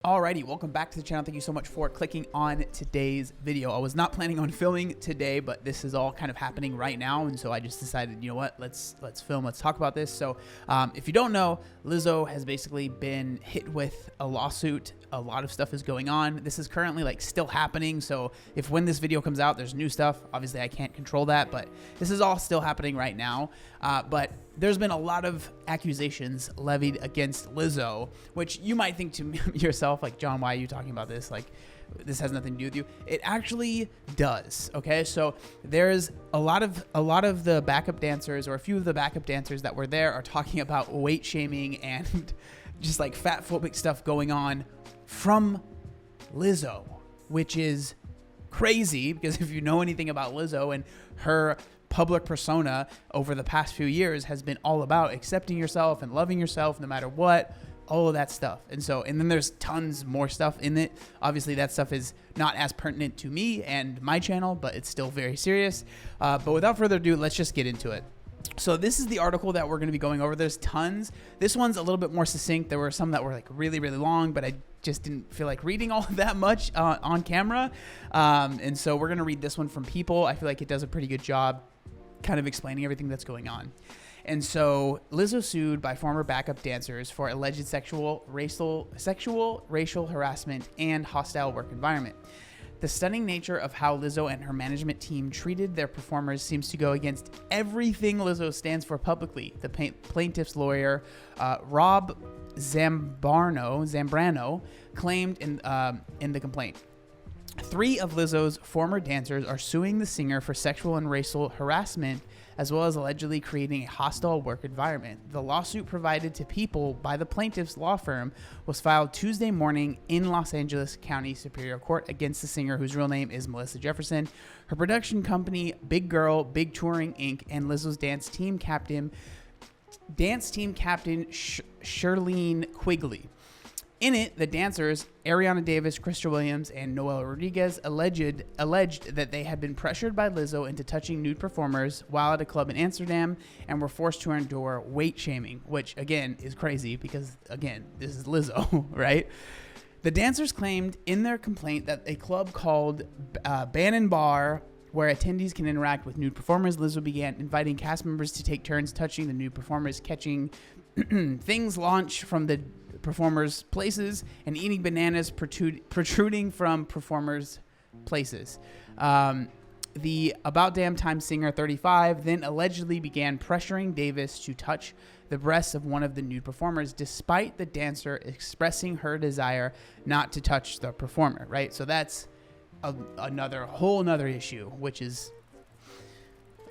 Alrighty, welcome back to the channel. Thank you so much for clicking on today's video. I was not planning on filming today, but this is all kind of happening right now, and so I just decided, you know what, let's film, let's talk about this. So if you don't know, Lizzo has basically been hit with a lawsuit. A lot of stuff is going on. This is currently like still happening, so if when this video comes out there's new stuff, obviously I can't control that, but this is all still happening right now. But there's been a lot of accusations levied against Lizzo, which you might think to yourself, like, John, why are you talking about this? Like, this has nothing to do with you. It actually does. Okay, so there's a lot of the backup dancers, or a few of the backup dancers that were there, are talking about weight shaming and just like fat phobic stuff going on from Lizzo, which is crazy, because if you know anything about Lizzo, and her public persona over the past few years has been all about accepting yourself and loving yourself no matter what, all of that stuff. And then there's tons more stuff in it. Obviously that stuff is not as pertinent to me and my channel, but it's still very serious. But without further ado, let's just get into it. So this is the article that we're going to be going over. There's tons. This one's a little bit more succinct. There were some that were like really, really long, but I just didn't feel like reading all of that much on camera. And so we're going to read this one from People. I feel like it does a pretty good job kind of explaining everything that's going on. And so Lizzo sued by former backup dancers for alleged sexual, racial harassment and hostile work environment. The stunning nature of how Lizzo and her management team treated their performers seems to go against everything Lizzo stands for publicly, the plaintiff's lawyer, Rob Zambrano, claimed in the complaint. 3 of Lizzo's former dancers are suing the singer for sexual and racial harassment, as well as allegedly creating a hostile work environment. The lawsuit provided to People by the plaintiff's law firm was filed Tuesday morning in Los Angeles County Superior Court against the singer, whose real name is Melissa Jefferson, her production company Big Girl, Big Touring Inc., and Lizzo's dance team captain Shirlene Quigley. In it, the dancers, Ariana Davis, Krista Williams, and Noel Rodriguez, alleged that they had been pressured by Lizzo into touching nude performers while at a club in Amsterdam and were forced to endure weight shaming, which, again, is crazy because, again, this is Lizzo, right? The dancers claimed in their complaint that a club called Bannon Bar, where attendees can interact with nude performers, Lizzo began inviting cast members to take turns touching the nude performers, catching things launched from the performers' places, and eating bananas protruding from performers' places. The About Damn Time singer, 35, then allegedly began pressuring Davis to touch the breasts of one of the nude performers, despite the dancer expressing her desire not to touch the performer, right? So that's whole nother issue, which is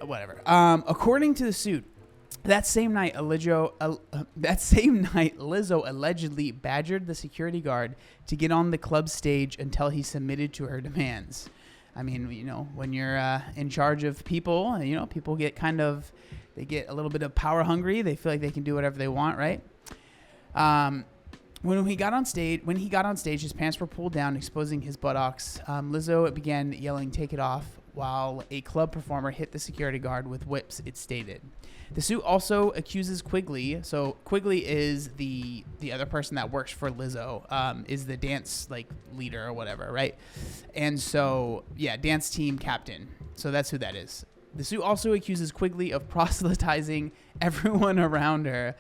whatever. According to the suit, that same night, Lizzo allegedly badgered the security guard to get on the club stage until he submitted to her demands. I mean, you know, when you're in charge of people, you know, people get they get a little bit of power hungry. They feel like they can do whatever they want, right? When he got on stage, his pants were pulled down, exposing his buttocks. Lizzo began yelling, "Take it off," while a club performer hit the security guard with whips, it stated. The suit also accuses Quigley. So Quigley is the other person that works for Lizzo, is the dance leader or whatever, right? And so, yeah, dance team captain. So that's who that is. The suit also accuses Quigley of proselytizing everyone around her,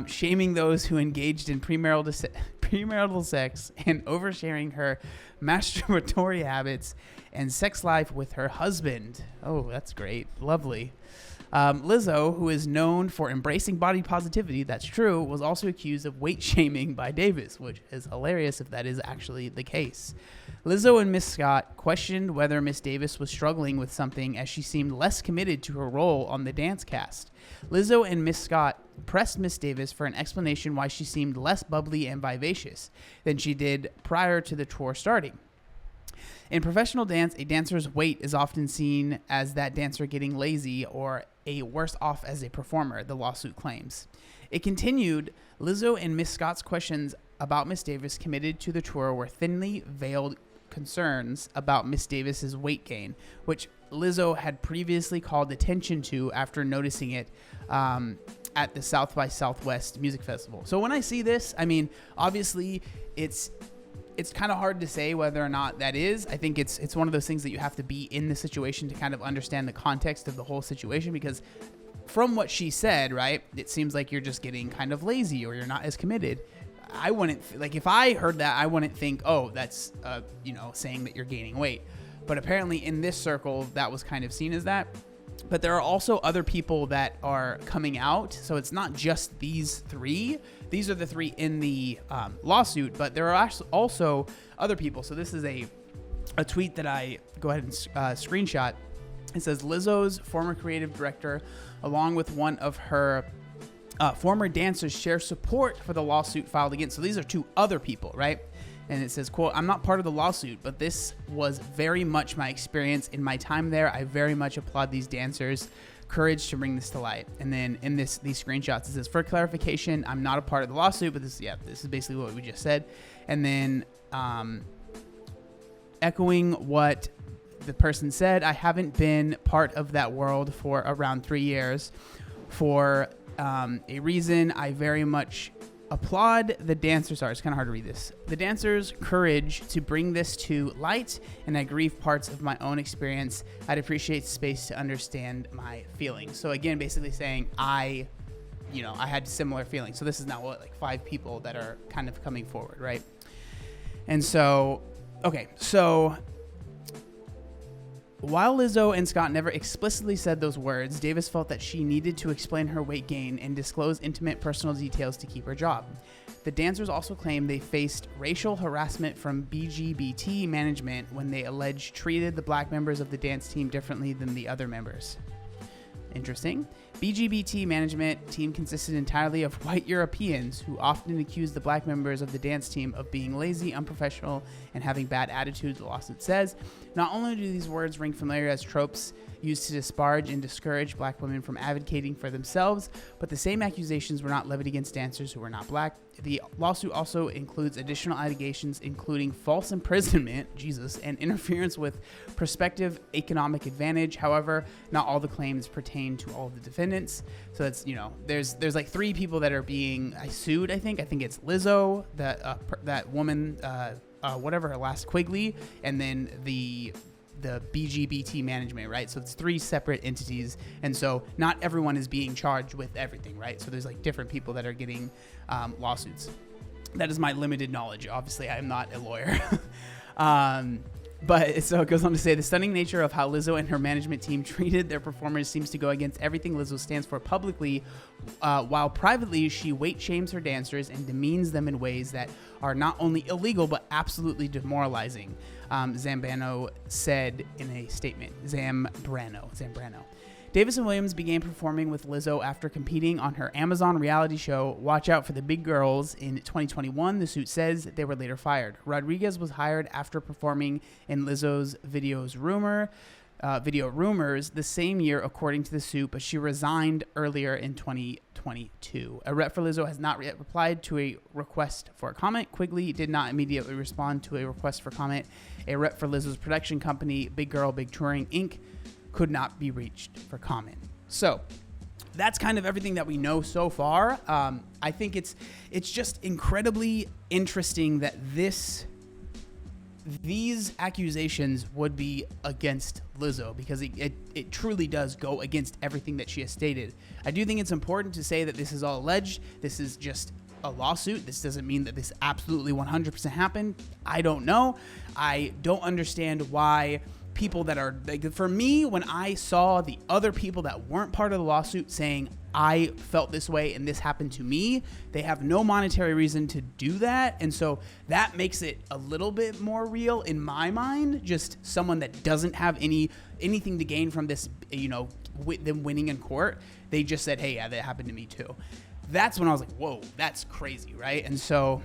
shaming those who engaged in premarital sex, and oversharing her masturbatory habits and sex life with her husband. Oh, that's great. Lovely. Lizzo, who is known for embracing body positivity, that's true, was also accused of weight shaming by Davis, which is hilarious if that is actually the case. Lizzo and Miss Scott questioned whether Miss Davis was struggling with something, as she seemed less committed to her role on the dance cast. Lizzo and Miss Scott pressed Miss Davis for an explanation why she seemed less bubbly and vivacious than she did prior to the tour starting. In professional dance, a dancer's weight is often seen as that dancer getting lazy or worse off as a performer, the lawsuit claims. It continued, Lizzo and Miss Scott's questions about Miss Davis committed to the tour were thinly veiled concerns about Miss Davis's weight gain, which Lizzo had previously called attention to after noticing it at the South by Southwest Music Festival. So when I see this, I mean, obviously it's it's kind of hard to say whether or not that is. I think it's one of those things that you have to be in the situation to kind of understand the context of the whole situation, because from what she said, right, it seems like you're just getting kind of lazy or you're not as committed. I wouldn't, like, if I heard that, I wouldn't think, oh, that's, saying that you're gaining weight. But apparently in this circle, that was kind of seen as that. But there are also other people that are coming out. So it's not just these three. These are the three in the lawsuit, but there are also other people. So this is a tweet that I go ahead and screenshot. It says Lizzo's former creative director, along with one of her former dancers, share support for the lawsuit filed against. So these are two other people, right? And it says, quote, "I'm not part of the lawsuit, but this was very much my experience in my time there. I very much applaud these dancers' courage to bring this to light." And then in these screenshots, it says, "For clarification, I'm not a part of the lawsuit," but this is basically what we just said. And then echoing what the person said, "I haven't been part of that world for around 3 years. For a reason, I very much applaud the dancers." Sorry, it's kind of hard to read this. "The dancers' courage to bring this to light, and I grieve parts of my own experience. I'd appreciate space to understand my feelings." So again, basically saying I had similar feelings. So this is now like 5 people that are kind of coming forward, right? And so, okay, so while Lizzo and Scott never explicitly said those words, Davis felt that she needed to explain her weight gain and disclose intimate personal details to keep her job. The dancers also claimed they faced racial harassment from BGBT management when they alleged treated the black members of the dance team differently than the other members. Interesting. BGBT management team consisted entirely of white Europeans who often accused the black members of the dance team of being lazy, unprofessional, and having bad attitudes, the lawsuit says. Not only do these words ring familiar as tropes used to disparage and discourage black women from advocating for themselves, but the same accusations were not levied against dancers who were not black. The lawsuit also includes additional allegations, including false imprisonment, Jesus, and interference with prospective economic advantage. However, not all the claims pertain to all of the defendants. So it's, there's like 3 people that are being sued. I think it's Lizzo, that woman, whatever her last, Quigley, and then the BGBT management, right? So it's 3 separate entities, and so not everyone is being charged with everything, right? So there's like different people that are getting lawsuits. That is my limited knowledge. Obviously, I am not a lawyer. But so it goes on to say, the stunning nature of how Lizzo and her management team treated their performers seems to go against everything Lizzo stands for publicly, while privately she weight shames her dancers and demeans them in ways that are not only illegal but absolutely demoralizing, Zambrano said in a statement. Zambrano. Davis and Williams began performing with Lizzo after competing on her Amazon reality show Watch Out for the Big Girls in 2021. The suit says they were later fired. Rodriguez was hired after performing in Lizzo's video Rumors the same year, according to the suit, but she resigned earlier in 2022. A rep for Lizzo has not yet replied to a request for a comment. Quigley did not immediately respond to a request for comment. A rep for Lizzo's production company, Big Girl Big Touring Inc., could not be reached for comment. So that's kind of everything that we know so far. I think it's just incredibly interesting that these accusations would be against Lizzo, because it truly does go against everything that she has stated. I do think it's important to say that this is all alleged. This is just a lawsuit. This doesn't mean that this absolutely 100% happened. I don't know. I don't understand why people that are, like, for me, when I saw the other people that weren't part of the lawsuit saying I felt this way and this happened to me, they have no monetary reason to do that, and so that makes it a little bit more real in my mind. Just someone that doesn't have anything to gain from this, with them winning in court, they just said, hey, yeah, that happened to me too. That's when I was like, whoa, that's crazy, right? And so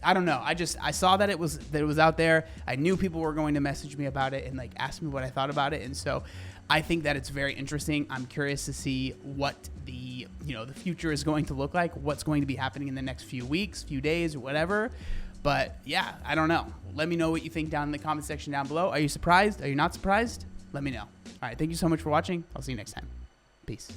I don't know. I saw that it was out there. I knew people were going to message me about it and like ask me what I thought about it. And so I think that it's very interesting. I'm curious to see what the future is going to look like, what's going to be happening in the next few weeks, few days, or whatever. But yeah, I don't know. Let me know what you think down in the comment section down below. Are you surprised? Are you not surprised? Let me know. All right. Thank you so much for watching. I'll see you next time. Peace.